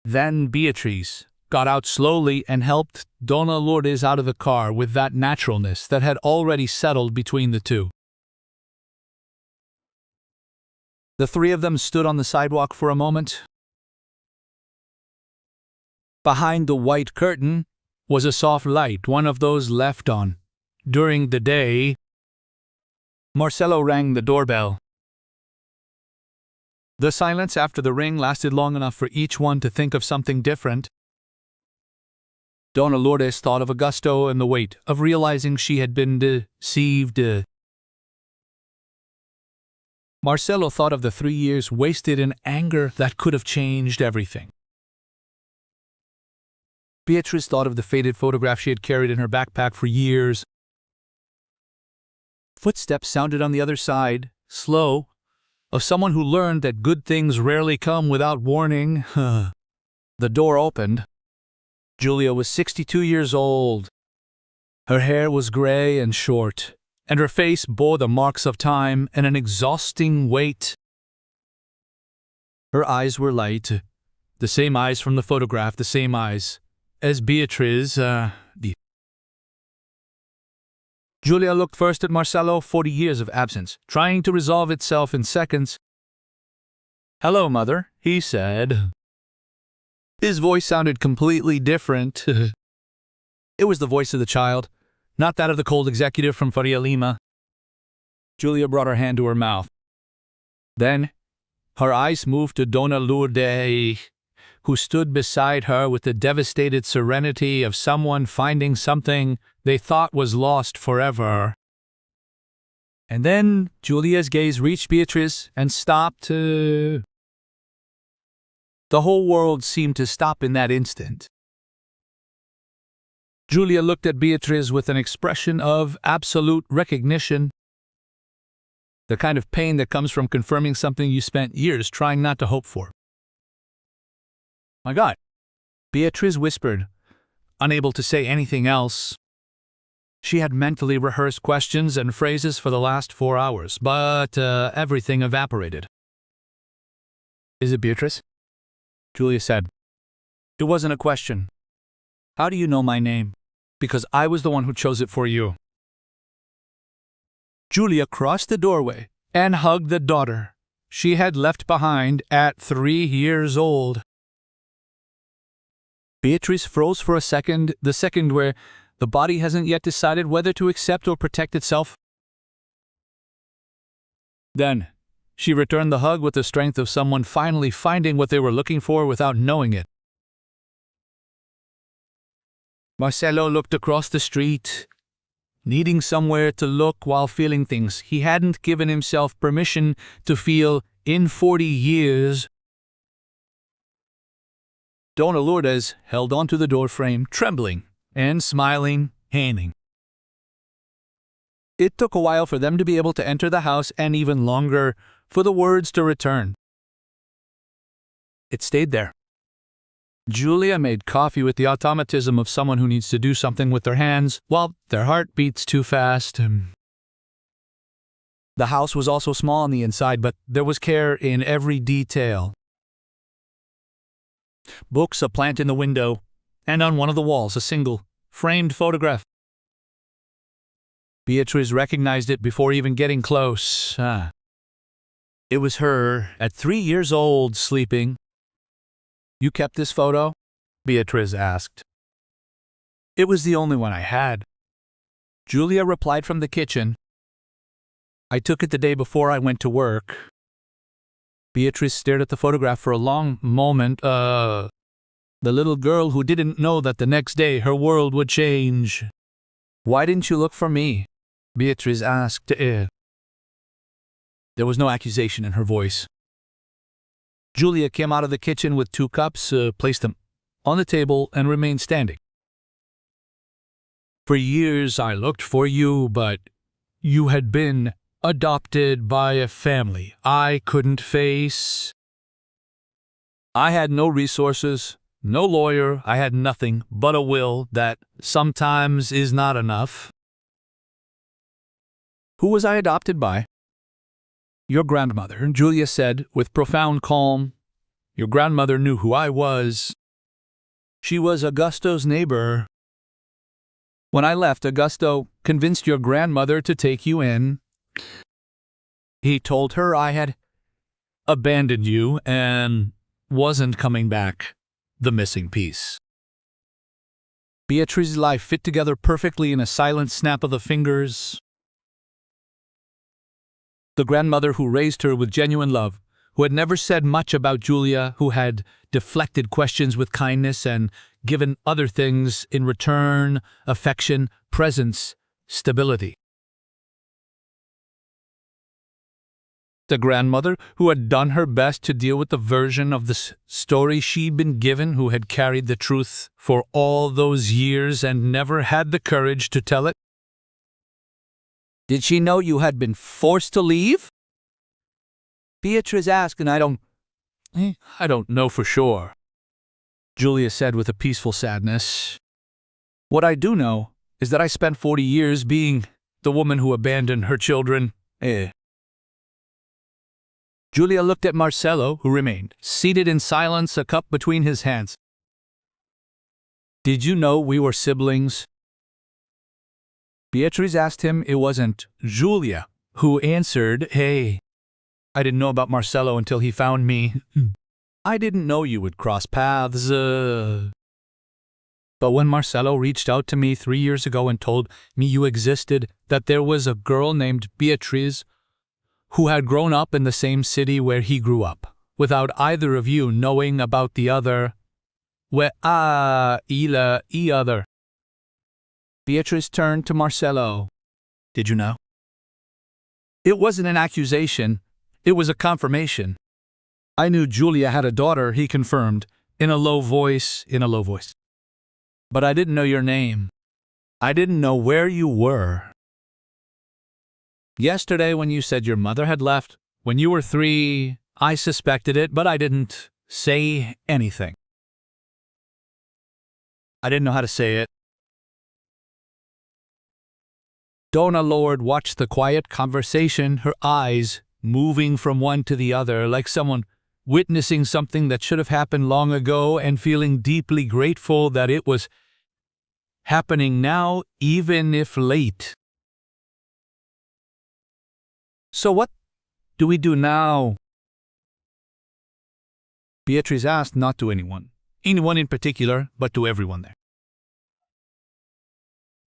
Then Beatriz got out slowly and helped Dona Lourdes out of the car with that naturalness that had already settled between the two. The three of them stood on the sidewalk for a moment. Behind the white curtain was a soft light, one of those left on during the day. Marcelo rang the doorbell. The silence after the ring lasted long enough for each one to think of something different. Dona Lourdes thought of Augusto and the weight of realizing she had been deceived. Marcelo thought of the 3 years wasted in anger that could have changed everything. Beatriz thought of the faded photograph she had carried in her backpack for years. Footsteps sounded on the other side, slow, of someone who learned that good things rarely come without warning. The door opened. Julia was 62 years old. Her hair was gray and short, and her face bore the marks of time and an exhausting weight. Her eyes were light, the same eyes from the photograph, the same eyes as Beatriz. Julia looked first at Marcelo, 40 years of absence, trying to resolve itself in seconds. "Hello, Mother," he said. His voice sounded completely different. It was the voice of the child, not that of the cold executive from Faria Lima. Julia brought her hand to her mouth. Then, her eyes moved to Dona Lourdes, who stood beside her with the devastated serenity of someone finding something they thought was lost forever. And then Julia's gaze reached Beatriz and stopped. The whole world seemed to stop in that instant. Julia looked at Beatriz with an expression of absolute recognition. The kind of pain that comes from confirming something you spent years trying not to hope for. "My God," Beatriz whispered, unable to say anything else. She had mentally rehearsed questions and phrases for the last 4 hours, but everything evaporated. "Is it Beatriz?" Julia said. "It wasn't a question. How do you know my name?" because I was the one who chose it for you." Julia crossed the doorway and hugged the daughter she had left behind at 3 years old. Beatrice froze for a second, the second where the body hasn't yet decided whether to accept or protect itself. Then, she returned the hug with the strength of someone finally finding what they were looking for without knowing it. Marcelo looked across the street, needing somewhere to look while feeling things he hadn't given himself permission to feel in 40 years. Dona Lourdes held onto the doorframe, trembling and smiling, handing. It took a while for them to be able to enter the house and even longer for the words to return. It stayed there. Julia made coffee with the automatism of someone who needs to do something with their hands while their heart beats too fast. The house was also small on the inside, but there was care in every detail. Books, a plant in the window, and on one of the walls a single, framed photograph. Beatrice recognized it before even getting close. It was her, at 3 years old, sleeping. "You kept this photo?" Beatrice asked. "It was the only one I had." Julia replied from the kitchen. "I took it the day before I went to work." Beatrice stared at the photograph for a long moment. The little girl who didn't know that the next day her world would change. "Why didn't you look for me?" Beatrice asked. There was no accusation in her voice. Julia came out of the kitchen with 2 cups, placed them on the table, and remained standing. "For years I looked for you, but you had been adopted by a family I couldn't face. I had no resources, no lawyer, I had nothing but a will that sometimes is not enough." "Who was I adopted by?" "Your grandmother," Julia said with profound calm. "Your grandmother knew who I was. She was Augusto's neighbor. When I left, Augusto convinced your grandmother to take you in. He told her I had abandoned you and wasn't coming back, the missing piece." Beatrice's life fit together perfectly in a silent snap of the fingers. The grandmother who raised her with genuine love, who had never said much about Julia, who had deflected questions with kindness and given other things in return: affection, presence, stability. The grandmother who had done her best to deal with the version of the story she'd been given, who had carried the truth for all those years and never had the courage to tell it. "Did she know you had been forced to leave?" Beatrice asked, "And I don't know for sure," Julia said with a peaceful sadness. "What I do know is that I spent 40 years being the woman who abandoned her children." Julia looked at Marcelo, who remained seated in silence, a cup between his hands. "Did you know we were siblings?" Beatrice asked him. It wasn't Julia who answered. "Hey, I didn't know about Marcelo until he found me. I didn't know you would cross paths. But when Marcelo reached out to me 3 years ago and told me you existed, that there was a girl named Beatrice who had grown up in the same city where he grew up, without either of you knowing about the other. Other." Beatrice turned to Marcelo. "Did you know?" "It wasn't an accusation. It was a confirmation. I knew Julia had a daughter," he confirmed, in a low voice. "But I didn't know your name. I didn't know where you were. Yesterday, when you said your mother had left, when you were 3, I suspected it, but I didn't say anything. I didn't know how to say it." Dona Lourdes watched the quiet conversation, her eyes moving from one to the other like someone witnessing something that should have happened long ago and feeling deeply grateful that it was happening now, even if late. So what do we do now? Beatrice asked, not to anyone in particular, but to everyone there.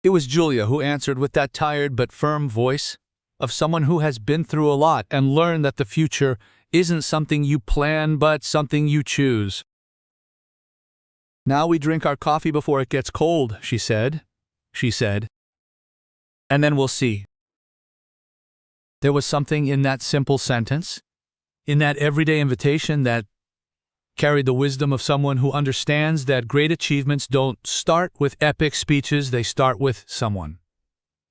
It was Julia who answered with that tired but firm voice of someone who has been through a lot and learned that the future isn't something you plan, but something you choose. Now we drink our coffee before it gets cold, she said. And then we'll see. There was something in that simple sentence, in that everyday invitation that carried the wisdom of someone who understands that great achievements don't start with epic speeches, they start with someone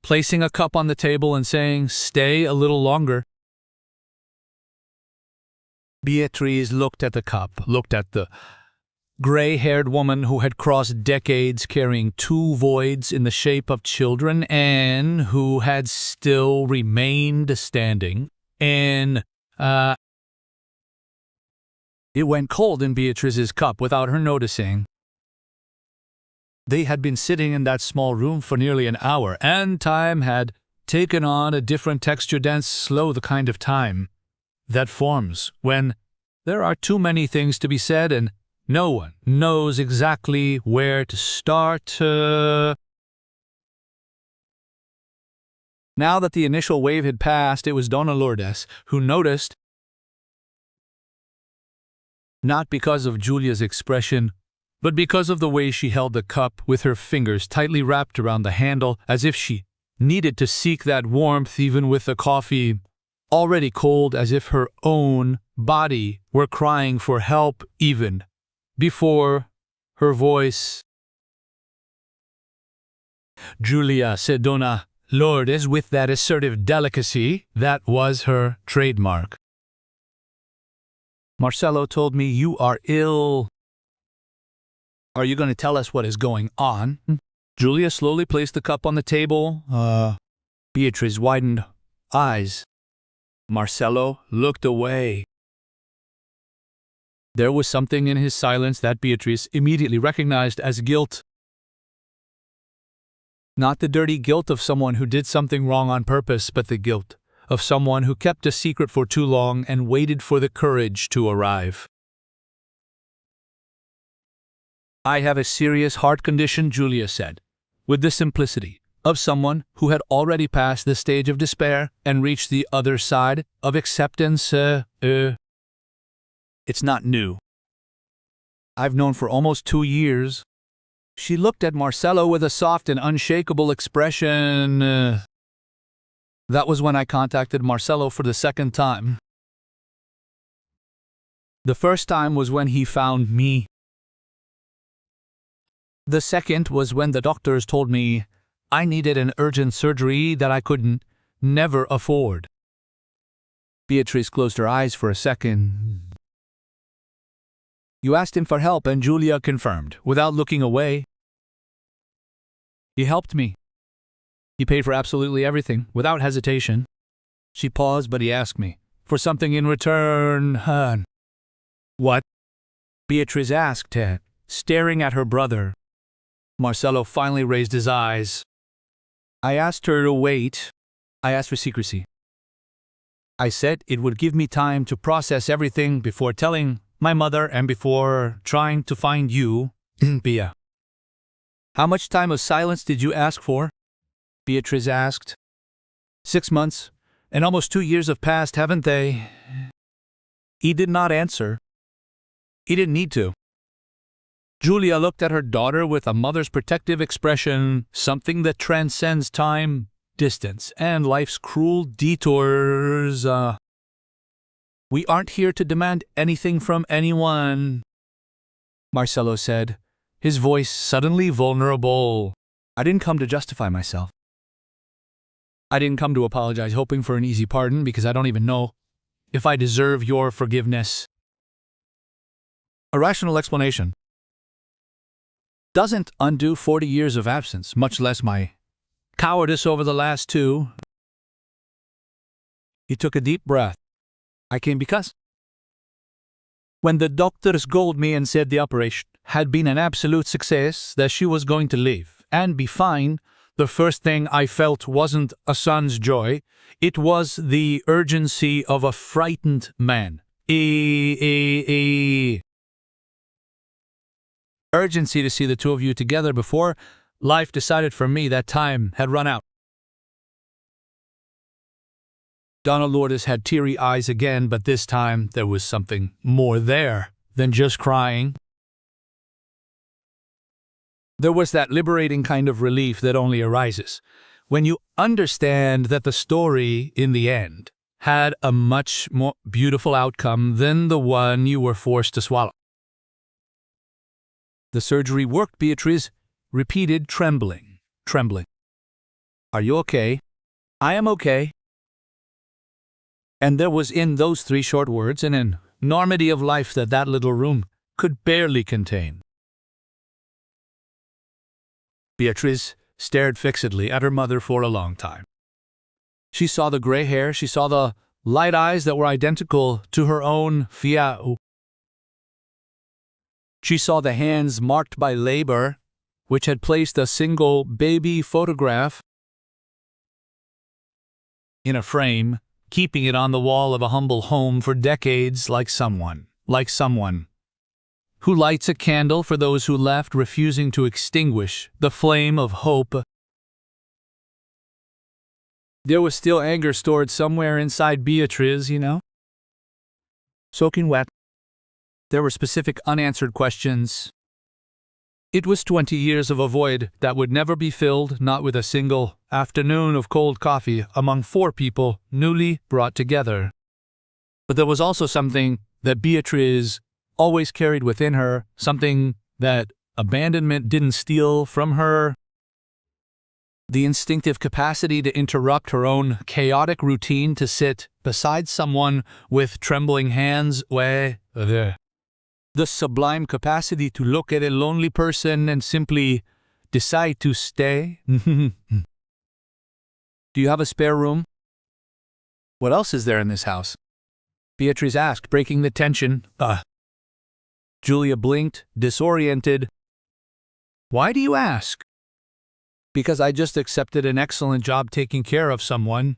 placing a cup on the table and saying, "Stay a little longer." Beatrice looked at the cup, looked at the gray-haired woman who had crossed decades carrying two voids in the shape of children and who had still remained standing, and, it went cold in Beatrice's cup without her noticing. They had been sitting in that small room for nearly an hour, and time had taken on a different texture, dense, slow, the kind of time that forms when there are too many things to be said and no one knows exactly where to start. Now that the initial wave had passed, it was Donna Lourdes who noticed, not because of Julia's expression, but because of the way she held the cup with her fingers tightly wrapped around the handle, as if she needed to seek that warmth even with the coffee already cold, as if her own body were crying for help even before her voice. "Julia," said Donna Lourdes with that assertive delicacy that was her trademark. "Marcelo told me you are ill. Are you going to tell us what is going on?" Julia slowly placed the cup on the table. Beatrice widened eyes. Marcelo looked away. There was something in his silence that Beatrice immediately recognized as guilt. Not the dirty guilt of someone who did something wrong on purpose, but the guilt of someone who kept a secret for too long and waited for the courage to arrive. "I have a serious heart condition," Julia said, with the simplicity of someone who had already passed the stage of despair and reached the other side of acceptance. It's not new. I've known for almost 2 years. She looked at Marcelo with a soft and unshakable expression. That was when I contacted Marcelo for the second time. The first time was when he found me. The second was when the doctors told me I needed an urgent surgery that I couldn't never afford. Beatrice closed her eyes for a second. "You asked him for help," and Julia confirmed, without looking away. "He helped me. He paid for absolutely everything, without hesitation." She paused, but he asked me for something in return. "What?" Beatrice asked, staring at her brother. Marcelo finally raised his eyes. "I asked her to wait. I asked for secrecy. I said it would give me time to process everything before telling my mother and before trying to find you, Bea." "How much time of silence did you ask for?" Beatrice asked. 6 months, and almost 2 years have passed, haven't they?" He did not answer. He didn't need to. Julia looked at her daughter with a mother's protective expression, something that transcends time, distance, and life's cruel detours. "We aren't here to demand anything from anyone," Marcelo said, his voice suddenly vulnerable. "I didn't come to justify myself. I didn't come to apologize hoping for an easy pardon, because I don't even know if I deserve your forgiveness. A rational explanation doesn't undo 40 years of absence, much less my cowardice over the last 2. He took a deep breath. "I came because when the doctors called me and said the operation had been an absolute success, that she was going to live, and be fine, the first thing I felt wasn't a son's joy, it was the urgency of a frightened man. Urgency to see the two of you together before life decided for me that time had run out. Donna Lourdes had teary eyes again, but this time there was something more there than just crying. There was that liberating kind of relief that only arises when you understand that the story, in the end, had a much more beautiful outcome than the one you were forced to swallow. The surgery worked, Beatrice repeated, trembling. Are you okay? I am okay. And there was in those 3 short words an enormity of life that little room could barely contain. Beatrice stared fixedly at her mother for a long time. She saw the gray hair, she saw the light eyes that were identical to her own fiau. She saw the hands marked by labor, which had placed a single baby photograph in a frame, keeping it on the wall of a humble home for decades, like someone who lights a candle for those who left, refusing to extinguish the flame of hope. There was still anger stored somewhere inside Beatrice, soaking wet. There were specific unanswered questions. It was 20 years of a void that would never be filled, not with a single afternoon of cold coffee among 4 people newly brought together. But there was also something that Beatrice always carried within her, something that abandonment didn't steal from her. The instinctive capacity to interrupt her own chaotic routine, to sit beside someone with trembling hands, the sublime capacity to look at a lonely person and simply decide to stay. Do you have a spare room? What else is there in this house? Beatrice asked, breaking the tension. Julia blinked, disoriented. Why do you ask? Because I just accepted an excellent job taking care of someone,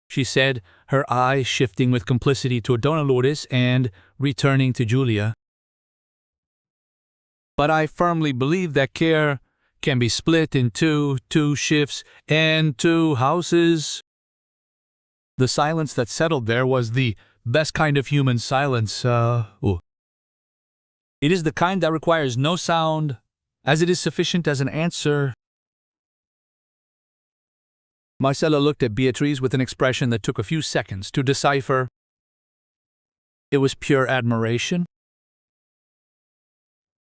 she said, her eyes shifting with complicity to Donna Lourdes and returning to Julia. But I firmly believe that care can be split into 2 shifts and 2 houses. The silence that settled there was the best kind of human silence. It is the kind that requires no sound, as it is sufficient as an answer. Marcella looked at Beatrice with an expression that took a few seconds to decipher. It was pure admiration.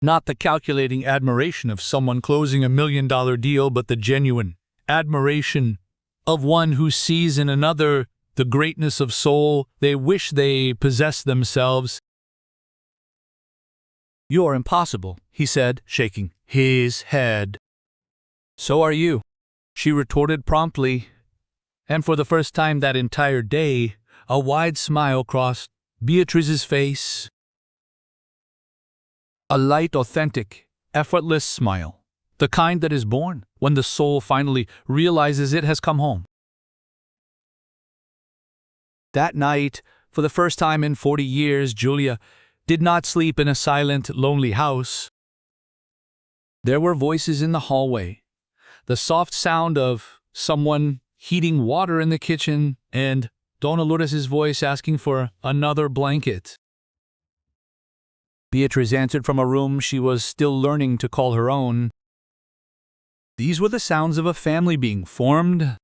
Not the calculating admiration of someone closing $1 million deal, but the genuine admiration of one who sees in another the greatness of soul they wish they possessed themselves. You're impossible, he said, shaking his head. So are you, she retorted promptly, and for the first time that entire day, a wide smile crossed Beatrice's face. A light, authentic, effortless smile, the kind that is born when the soul finally realizes it has come home. That night, for the first time in 40 years, Julia did not sleep in a silent, lonely house. There were voices in the hallway, the soft sound of someone heating water in the kitchen, and Donna Lourdes' voice asking for another blanket. Beatrice answered from a room she was still learning to call her own. These were the sounds of a family being formed.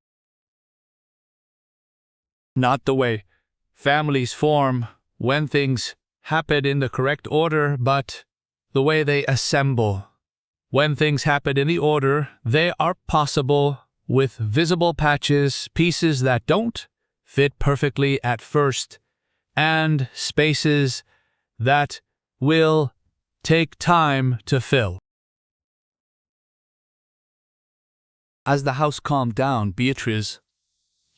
Not the way families form when things happen in the correct order, but the way they assemble. When things happen in the order, they are possible, with visible patches, pieces that don't fit perfectly at first, and spaces that will take time to fill. As the house calmed down, Beatrice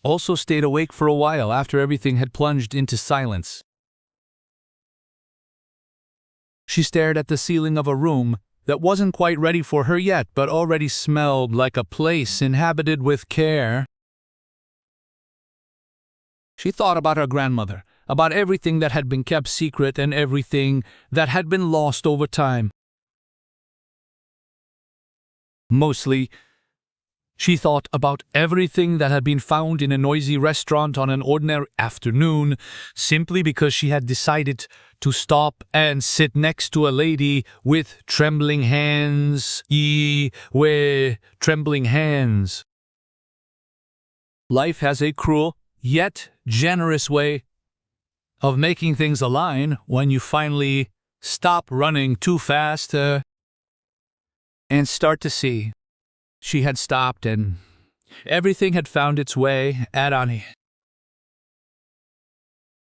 also stayed awake for a while after everything had plunged into silence. She stared at the ceiling of a room that wasn't quite ready for her yet, but already smelled like a place inhabited with care. She thought about her grandmother, about everything that had been kept secret and everything that had been lost over time. Mostly, she thought about everything that had been found in a noisy restaurant on an ordinary afternoon, simply because she had decided to stop and sit next to a lady with trembling hands. Trembling hands. Life has a cruel, yet generous way of making things align when you finally stop running too fast and start to see. She had stopped and everything had found its way at Annie.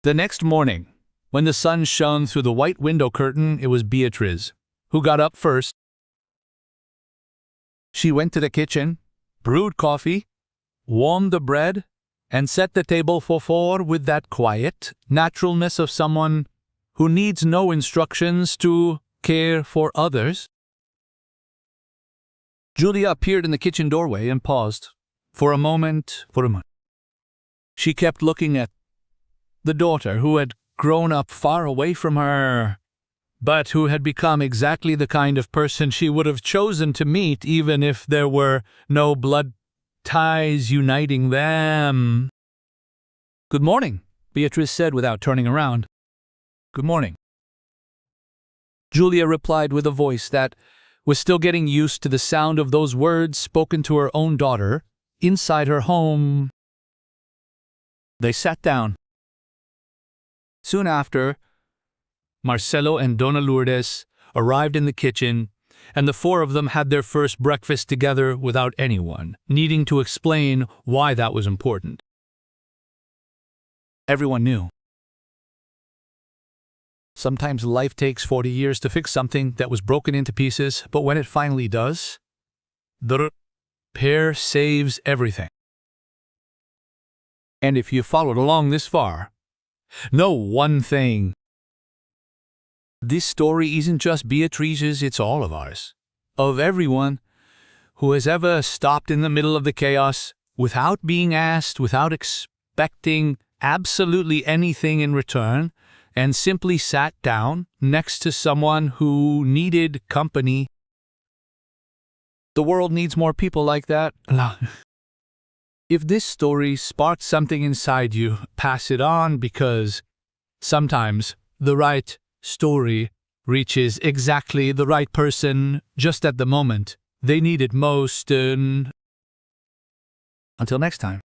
The next morning, when the sun shone through the white window curtain, it was Beatrice who got up first. She went to the kitchen, brewed coffee, warmed the bread, and set the table for four with that quiet naturalness of someone who needs no instructions to care for others. Julia appeared in the kitchen doorway and paused. For a moment. She kept looking at the daughter who had grown up far away from her, but who had become exactly the kind of person she would have chosen to meet even if there were no blood ties uniting them. "Good morning," Beatrice said without turning around. "Good morning," Julia replied with a voice that was still getting used to the sound of those words spoken to her own daughter inside her home. They sat down. Soon after, Marcelo and Dona Lourdes arrived in the kitchen, and the four of them had their first breakfast together without anyone needing to explain why that was important. Everyone knew. Sometimes life takes 40 years to fix something that was broken into pieces, but when it finally does, the repair saves everything. And if you followed along this far, know one thing. This story isn't just Beatrice's, it's all of ours. Of everyone who has ever stopped in the middle of the chaos without being asked, without expecting absolutely anything in return, and simply sat down next to someone who needed company. The world needs more people like that. If this story sparked something inside you, pass it on, because sometimes the right story reaches exactly the right person just at the moment they need it most. Until next time.